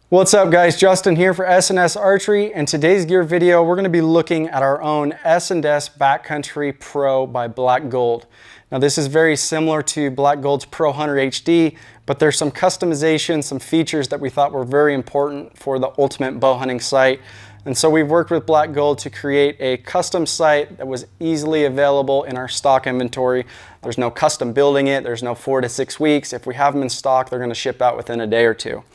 What's up guys, Justin here for S&S Archery. In today's gear video, we're going to be looking at our own S&S Backcountry Pro by Black Gold. Now this is very similar to Black Gold's Pro Hunter HD, but there's some customization, some features that we thought were very important for the ultimate bow hunting sight. And so we've worked with Black Gold to create a custom sight that was easily available in our stock inventory. There's no custom building it, there's no 4 to 6 weeks. If we have them in stock, they're going to ship out within a day or two.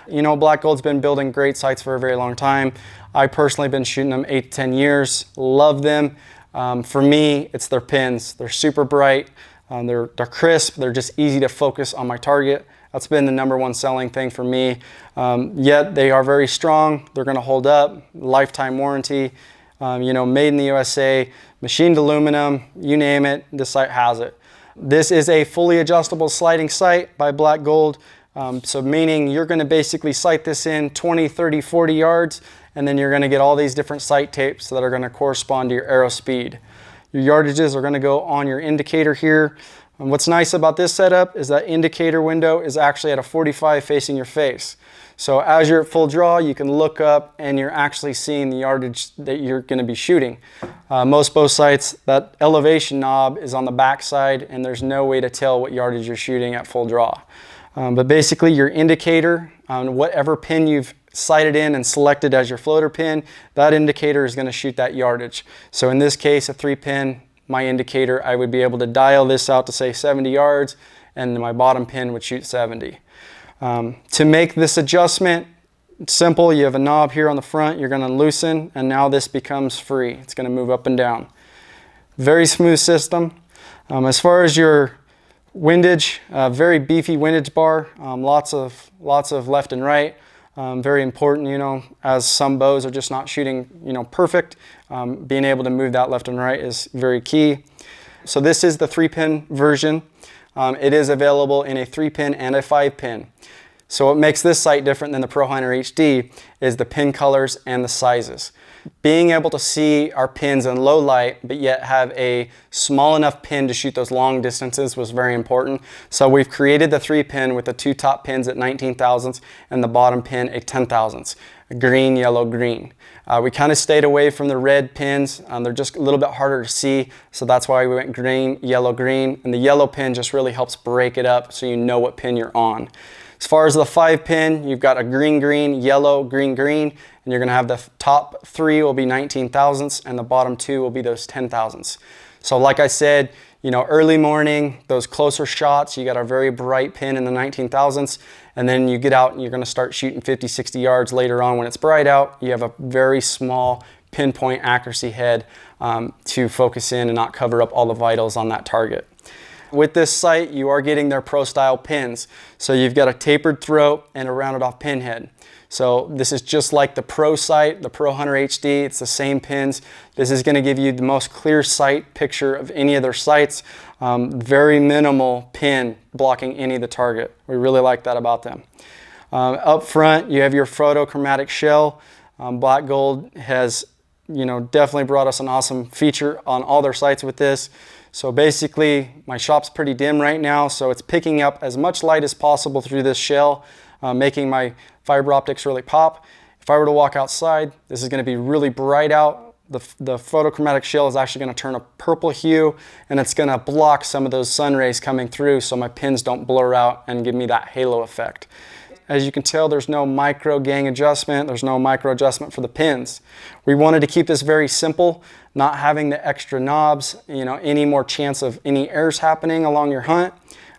You know, Black Gold's been building great sights for a very long time. I personally have been shooting them 8 to 10 years, love them. For me, it's their pins. They're super bright, they're crisp, they're just easy to focus on my target. That's been the #1 selling thing for me. Yet they are very strong, they're gonna hold up, lifetime warranty. You know, made in the USA, machined aluminum, you name it, this sight has it. This is a fully adjustable sliding sight by Black Gold. So meaning you're going to basically sight this in 20, 30, 40 yards, and then you're going to get all these different sight tapes that are going to correspond to your arrow speed. Your yardages are going to go on your indicator here. And what's nice about this setup is that indicator window is actually at a 45 facing your face. So as you're at full draw, you can look up and you're actually seeing the yardage that you're going to be shooting. Most bow sights, that elevation knob is on the back side, and there's no way to tell what yardage you're shooting at full draw. But basically your indicator on whatever pin you've sighted in and selected as your floater pin, that indicator is going to shoot that yardage. So in this case, a 3-pin, my indicator, I would be able to dial this out to say 70 yards, and my bottom pin would shoot 70. To make this adjustment simple, you have a knob here on the front, you're going to loosen, and now this becomes free. It's going to move up and down. Very smooth system. As far as your windage, very beefy windage bar, lots of left and right. Very important, you know, as some bows are just not shooting, you know, perfect. Being able to move that left and right is very key. So this is the 3-pin version. It is available in a 3-pin and a 5-pin. So what makes this sight different than the Pro Hunter HD is the pin colors and the sizes. Being able to see our pins in low light, but yet have a small enough pin to shoot those long distances was very important. So we've created the 3-pin with the 2 top pins at 19 thousandths and the bottom pin at 10 thousandths. Green, yellow, green. We kind of stayed away from the red pins. They're just a little bit harder to see. So that's why we went green, yellow, green. And the yellow pin just really helps break it up so you know what pin you're on. As far as the 5-pin, you've got a green, green, yellow, green, green, and you're going to have the top 3 will be 19 thousandths and the bottom 2 will be those 10 thousandths. So like I said, you know, early morning, those closer shots, you got a very bright pin in the 19 thousandths, and then you get out and you're going to start shooting 50, 60 yards later on when it's bright out. You have a very small pinpoint accuracy head to focus in and not cover up all the vitals on that target. With this sight, you are getting their pro style pins. So you've got a tapered throat and a rounded off pin head. So this is just like the Pro sight, the Pro Hunter HD, it's the same pins. This is going to give you the most clear sight picture of any of their sights. Very minimal pin blocking any of the target. We really like that about them. Up front, you have your photochromatic shell. Black Gold has, you know, definitely brought us an awesome feature on all their sights with this. So basically, my shop's pretty dim right now, so it's picking up as much light as possible through this shell, making my fiber optics really pop. If I were to walk outside, this is going to be really bright out. The photochromatic shell is actually going to turn a purple hue, and it's going to block some of those sun rays coming through so my pins don't blur out and give me that halo effect. As you can tell, there's no micro gang adjustment, there's no micro adjustment for the pins. We wanted to keep this very simple, not having the extra knobs, you know, any more chance of any errors happening along your hunt.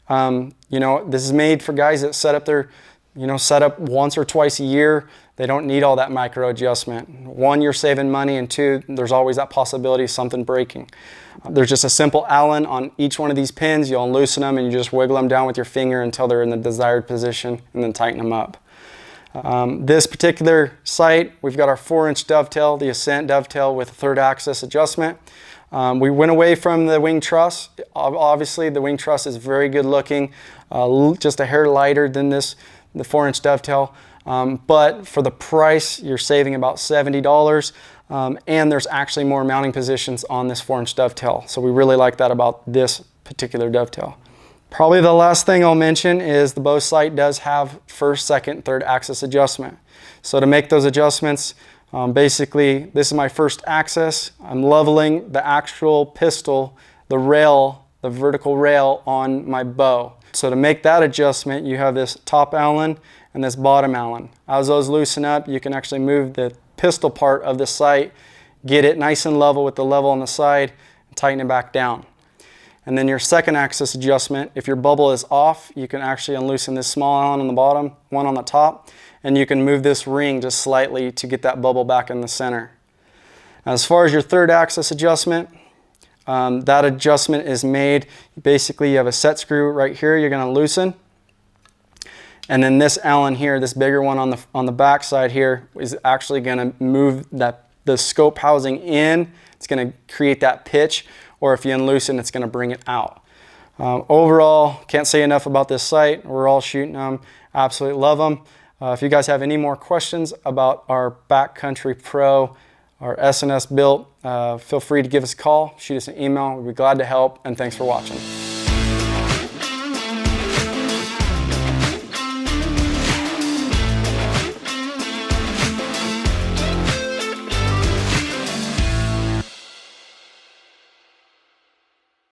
You know, this is made for guys that set up their, you know, set up once or twice a year. They don't need all that micro adjustment. 1, you're saving money, and 2, there's always that possibility of something breaking. There's just a simple Allen on each one of these pins. You'll loosen them and you just wiggle them down with your finger until they're in the desired position, and then tighten them up. This particular sight, we've got our 4-inch dovetail, the Ascent dovetail with a 3rd axis adjustment. We went away from the wing truss. Obviously, the wing truss is very good looking, just a hair lighter than this, the 4-inch dovetail. But for the price, you're saving about $70, and there's actually more mounting positions on this 4-inch dovetail. So we really like that about this particular dovetail. Probably the last thing I'll mention is the bow sight does have first, second, third axis adjustment. So to make those adjustments, basically this is my first axis. I'm leveling the actual pistol, the rail, the vertical rail on my bow. So to make that adjustment, you have this top Allen and this bottom Allen. As those loosen up, you can actually move the pistol part of the sight, get it nice and level with the level on the side, and tighten it back down. And then your second axis adjustment, if your bubble is off, you can actually unloosen this small Allen on the bottom, one on the top, and you can move this ring just slightly to get that bubble back in the center. As far as your third axis adjustment, that adjustment is made, basically you have a set screw right here you're going to loosen, and then this Allen here, this bigger one on the back side here, is actually going to move the scope housing in. It's going to create that pitch, or if you unloosen, it's going to bring it out. Overall, can't say enough about this sight. We're all shooting them, absolutely love them. If you guys have any more questions about our Backcountry Pro, our S&S built, feel free to give us a call, shoot us an email. We'd be glad to help, and thanks for watching.